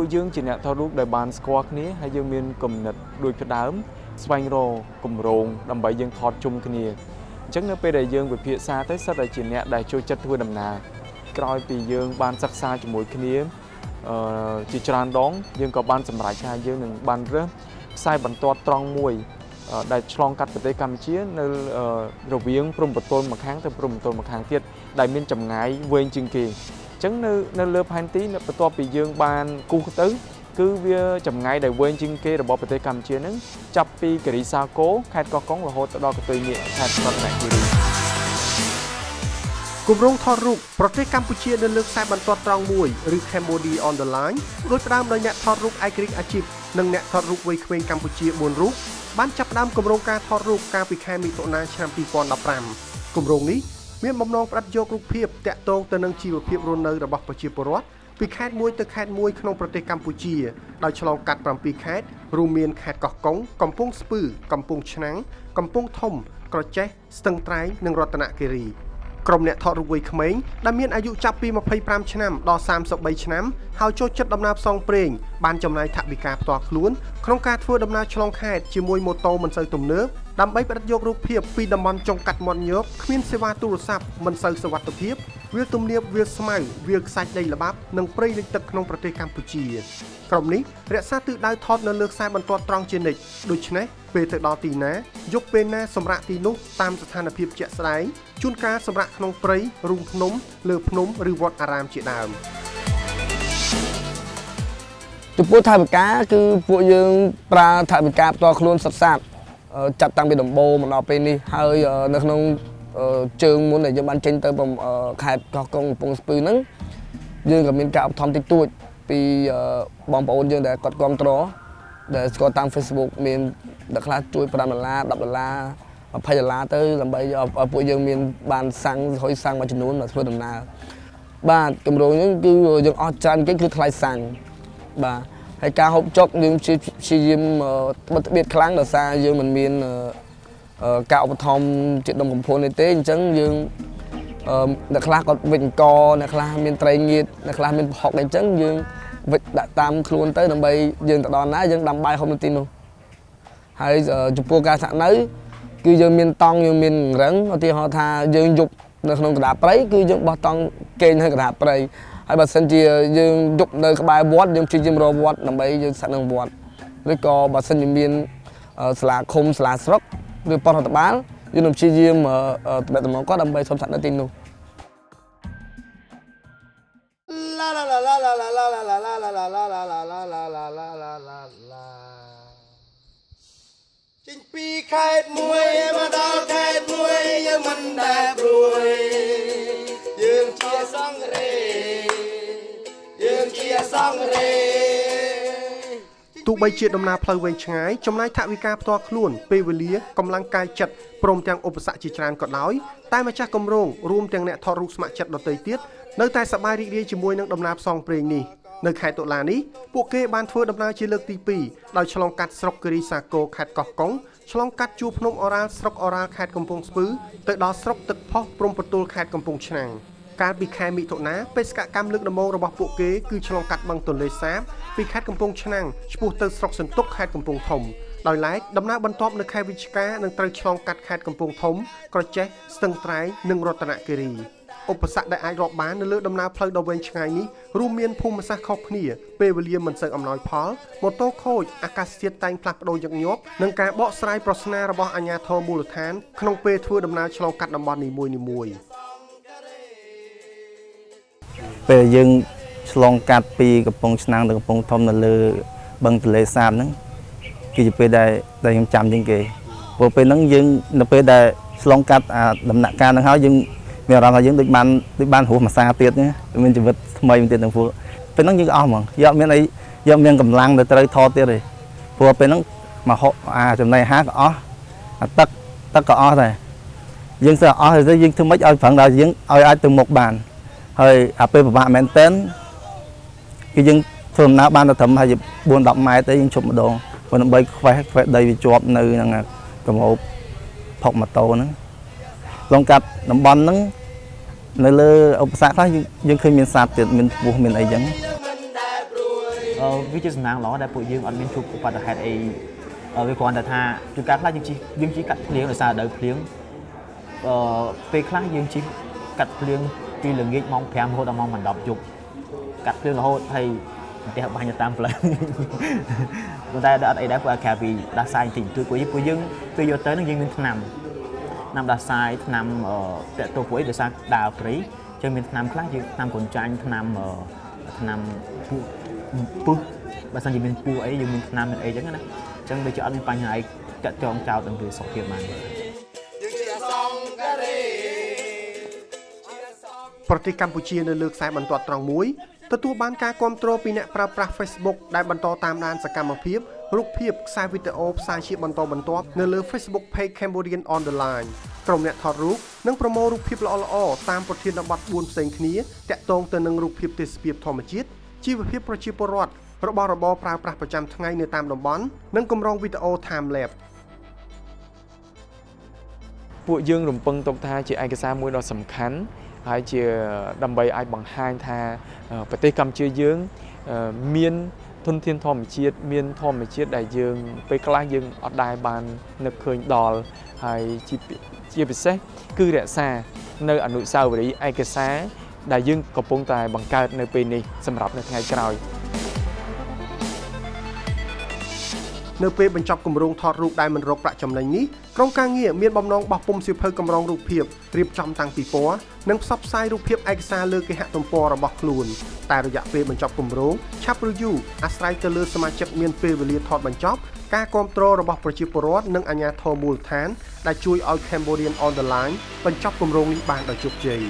ពួកយើងជាអ្នកថតរូបដែលបានស្គាល់គ្នាហើយយើងមានគំនិតដូចផ្ដើមស្វែងរកគម្រោងដើម្បីយើងថតជុំគ្នាអញ្ចឹងនៅពេលដែលយើងវិភាគសាទៅសិតតែជាអ្នកដែលចូលចិត្តធ្វើដំណើរក្រោយពីយើងបានសិក្សាជាមួយគ្នាជាច្រើនដងយើងក៏បានសម្រេចថាយើងនឹងបានរើសខ្សែបន្ទាត់ត្រង់មួយដែលឆ្លងកាត់ប្រទេសកម្ពុជានៅរវាងព្រំប្រទល់ម្ខាងទៅព្រំប្រទល់ម្ខាងទៀតដែលមានចម្ងាយវែងជាងគេអញ្ចឹងនៅលើផែនទីបន្ទាប់ពីយើងបានគូសទៅគឺវាចម្ងាយដែលវែងជាងគេរបស់ប្រទេសកម្ពុជាហ្នឹងចាប់ពីគិរីសាគរខេត្តកោះកុងរហូតដល់កន្ទុយនាគខេត្តរតនគិរីគម្រោងថតរូបប្រទេសកម្ពុជានៅលើខ្សែបន្ទាត់ត្រង់មួយឬ Cambodia on the line ដោយផ្ដើមដោយអ្នកថតរូបឯករាជ្យអាជីពនិងអ្នកថតរូបវ័យក្មេងកម្ពុជា4រូបបានចាប់ផ្ដើមគម្រោងការថតរូបកាលពីខែមិថុនាឆ្នាំ2015គម្រោងនេះមានបំណងផ្ដិតយករូបភាពតាក់ទងទៅនឹងជីវភាពរស់នៅរបស់ប្រជាពលរដ្ឋពីខេត្តមួយទៅខេត្តមួយក្នុងប្រទេសកម្ពុជាដោយឆ្លងកាត់7ខេត្តរួមមានខេត្តកោះកុងកំពង់ស្ពឺកំពង់ឆ្នាំងកំពង់ធំក្រចេះស្ទឹងត្រែងនិងរតនគិរីក្រុមអ្នកថតរូបវ័យក្មេងដែលមានអាយុចាប់ពី25ឆ្នាំដល់33ឆ្នាំហើយចូលចិត្តដំណើរផ្សងព្រេងបានចំណាយថវិកាផ្ទាល់ខ្លួនក្នុងការធ្វើដំណើរឆ្លងខេត្តជាមួយម៉ូតូមិនសូវទំនើបដើម្បីផ្ដិតយករូបភាពពីតំបន់ចុងកាត់មាត់ញោកគ្មានសេវាទូរស័ព្ទមិនសូវសុវត្ថិភាពវាលទំនាបវាលស្មៅវាលខ្សាច់ដីល្បាប់និងព្រៃលិចទឹកក្នុងប្រទេសកម្ពុជាក្រុមនេះរក្សាទិសដៅថតនៅលើខ្សែបន្ទាត់ត្រង់ជានិច្ចដូច្នេះពេលទៅដល់ទីណាយកពេលណាសម្រាប់ទីនោះតាមស្ថានភាពជាក់ស្ដែងជួនកាលសម្រាប់ក្នុងព្រៃរូងភ្នំលើភ្នំឬវត្តអារាមជាដើមចំពោះថវិកាគឺពួកយើងប្រើថវិកាផ្ទាល់ខ្លួនសុទ្ធសាធចាប់តាំងពីដំបូងមកដល់ពេលនេះហើយនៅក្នុងជើងមុនដែលយើងបានចេញទៅខេត្តកោះកុងកំពង់ស្ពឺហ្នឹងយើងក៏មានការឧបត្ថម្ភតិចតួចពីបងប្អូនយើងដែលគាត់គាំទ្រដែលស្គាល់តាម Facebook មានអ្នកខ្លះជួយ$5 $10 $20 ទៅដើម្បីឲ្យពួកយើងមានបានសាំងមួយចំនួនមកធ្វើដំណើរបាទគម្រោងនេះគឺយើងអស់ច្រើនគេគឺថ្លៃសាំងបាទហើយការហូបចុកយើងព្យាយាមបិទទ្វារខ្លាំងដោយសារយើងមិនមានការឧបត្ថម្ភជាដុំកំភួនទេអញ្ចឹងយើងអ្នកខ្លះគាត់វិចអង្គអ្នកខ្លះមានត្រីងៀតអ្នកខ្លះមានប្រហុកអីចឹងយើងវិចដាក់តាមខ្លួនទៅដើម្បីយើងទៅដល់ណាយើងដាំបាយហូបនៅទីនោះហើយចំពោះការស្នាក់នៅគឺយើងមានតង់យើងមានរឹងឧទាហរណ៍ថាយើងយប់នៅក្នុងកណ្ដាលព្រៃគឺយើងបោះតង់គេងនៅកណ្ដាលព្រៃហើយបើសិនជាយើងយប់នៅក្បែរវត្តយើងព្យាយាមរកវត្តដើម្បីយើងស្នាក់នៅវត្តឬក៏បើសិនជាមានសាលាឃុំសាលាស្រុកឬប៉ុស្តិ៍រដ្ឋបាលយើងនឹងព្យាយាមតំណងគាត់ដើម្បីសុំស្នាក់នៅទីនោះចេញពីខេត្តមួយមកដល់ខេត្តមួយយើងមិនដែលព្រួយយើងជាសង្ឃរេយើងជាសង្ឃរេទោះបីជាដំណើរផ្លូវវែងឆ្ងាយចំណាយថវិកាផ្ទាល់ខ្លួនពេលវេលាកម្លាំងកាយចិត្តព្រមទាំងឧបសគ្គជាច្រើនក៏ដោយតែម្ចាស់គម្រោងរួមទាំងអ្នកថតរូបស្ម័គ្រចិត្តដទៃទៀតនៅតែសប្បាយរីករាយជាមួយនឹងដំណើរផ្សងព្រេងនេះនៅខែតុលានេះពួកគេបានធ្វើដំណើរជាលើកទី2ដោយឆ្លងកាត់ស្រុកគិរីសាគរខេត្តកោះកុងឆ្លងកាត់ជួរភ្នំអូរ៉ាល់ស្រុកអូរ៉ាល់ខេត្តកំពង់ស្ពឺទៅដល់ស្រុកទឹកផុសព្រំប្រទល់ខេត្តកំពង់ឆ្នាំងកាលពីខែមិថុនាបេសកកម្មលើកដំបូងរបស់ពួកគេគឺឆ្លងកាត់បឹងទន្លេសាបពីខេត្តកំពង់ឆ្នាំងឆ្ពោះទៅស្រុកសន្ទុកខេត្តកំពង់ធំដោយឡែកដំណើរបន្ទាប់នៅខែវិច្ឆិកានឹងត្រូវឆ្លងកាត់ខេត្តកំពង់ធំក្រចេះស្ទឹងត្រែងនិងរតនគិរីឧបសគ្គដែលអាចរាប់បាននៅលើដំណើរផ្លូវដ៏វែងឆ្ងាយនេះរួមមានភូមិសាស្ត្រខុសគ្នាពេលវេលាមិនសូវអំណោយផលម៉ូតូខូចអាកាសធាតុតែងផ្លាស់ប្ដូរញឹកញាប់និងការបកស្រាយប្រស្នារបស់អាជ្ញាធរមូលដ្ឋានក្នុងពេលធ្វើដំណើរឆ្លងកាត់តំបន់នីមួយៗពេលយើងឆ្លងកាត់ពីកំពង់ឆ្នាំងទៅកំពង់ធំនៅលើបឹងទន្លេសាបហ្នឹងគឺជាពេលដែលខ្ញុំចាំជាងគេព្រោះពេលហ្នឹងយើងនៅពេលដែលឆ្លងកាត់ដំណាក់កាលហ្នឹងហើយយើងមានអារម្មណ៍ថាយើងដូចបានរស់មួយសាទៀតណាមានជីវិតថ្មីទៀតទាំងពួកពេលហ្នឹងយើងអស់ហ្មងយកមានអីយកមានកម្លាំងទៅត្រូវថតទៀតទេព្រោះពេលហ្នឹងមកចំណីអាហារក៏អស់ទឹកក៏អស់ដែរយើងសើអស់ហើយយើងធ្វើម៉េចឲ្យប្រឹងដល់យើងឲ្យអាចទៅមុខបានហើយពេលពិបាកមែនទែនគឺយើងធ្វើដំណើរបានទៅត្រឹមហើយ4-10 ម៉ែត្រទេយើងជប់ម្ដងព្រោះដើម្បីខ្វេះដីវាជាប់នៅនឹងកំហូបផុកម៉ូតូហ្នឹងឆ្លងកាត់តំបន់ហ្នឹងនៅលើឧបសគ្គខ្លះយើងឃើញមានសត្វទៀតមានពស់មានអីចឹង វាជាសំណាងល្អដែលពួកយើងអត់មានជួបឧបទ្ទហេតុអីវាគ្រាន់តែថាជួនកាលខ្លះយើងជិះកាត់ភ្លៀងដោយសាររដូវភ្លៀងពេលខ្លះយើងជិះកាត់ភ្លៀងពីល្ងាចម៉ោង 5 រហូតដល់ម៉ោង 10 យប់កាត់ភ្លៀងរហូតហើយផ្ទះបាញ់ទៅតាមផ្លូវប៉ុន្តែអត់អីដែរពួកក្រៅពីដាស់សាយបន្តិចបន្តួចពួកយើងពេលយកទៅនឹងយើងមានថ្នាំដាស់សាយថ្នាំតាក់ទងពួកអីដោយសារដើរព្រៃចឹងមានថ្នាំខ្លះយើងថ្នាំកូនចាញ់ថ្នាំពុះបើសិនជាមានពុះអីយើងមានថ្នាំមានអីចឹងណាចឹងដូចជាអត់មានបញ្ហាអីតាក់ទងចោលនឹងពីសុខភាពបាន ប្រទេសកម្ពុជានៅលើខ្សែបន្ទាត់ត្រង់មួយទទួលបានការគាំទ្រពីអ្នកប្រើប្រាស់ Facebook ដែលបន្តតាមដានសកម្មភាពរូបភាពខ្សែវីដេអូផ្សាយជាបន្តបន្ទាប់នៅលើ Facebook Page Cambodian on the Line ក្រុមអ្នកថតរូបនិងប្រមូលរូបភាពល្អៗតាមប្រធានបទ4ផ្សេងគ្នាតាក់ទងទៅនឹងរូបភាពទេសភាពធម្មជាតិជីវភាពប្រជាពលរដ្ឋរបស់របរប្រើប្រាស់ប្រចាំថ្ងៃនៅតាមតំបន់និងកម្រងវីដេអូ time lapse ពួកយើងរំពឹងទុកថាជាឯកសារមួយដ៏សំខាន់ហើយជាដើម្បីឲ្យបង្ហាញថាប្រទេសកម្ពុជាយើងមានធនធានធម្មជាតិមានធម្មជាតិដែលយើងពេលខ្លះយើងអត់ដែលបាននឹកឃើញដល់ហើយជាពិសេសគឺរក្សានៅអនុស្សាវរីយ៍ឯកសារដែលយើងកំពុងតែបង្កើតនៅពេលនេះសម្រាប់នៅថ្ងៃក្រោយ នៅពេលបញ្ចប់គម្រោងថតរូបដែលមិនរកប្រាក់ចំណេញនេះក្រុមការងារមានបំណងបោះពុម្ពសៀវភៅកម្រងរូបភាពរៀបចំតាំងពីពណ៌និងផ្សព្វផ្សាយរូបភាពឯកសារលើគេហទំព័ររបស់ខ្លួនតែរយៈពេលបញ្ចប់គម្រោងឆាប់ឬយូរអាស្រ័យទៅលើសមាជិកមានពេលវេលាថតបញ្ចប់ការគាំទ្ររបស់ប្រជាពលរដ្ឋនិងអាជ្ញាធរមូលដ្ឋានដែលជួយឲ្យ Cambodian on the Line បញ្ចប់គម្រោងនេះបានដោយជោគជ័យ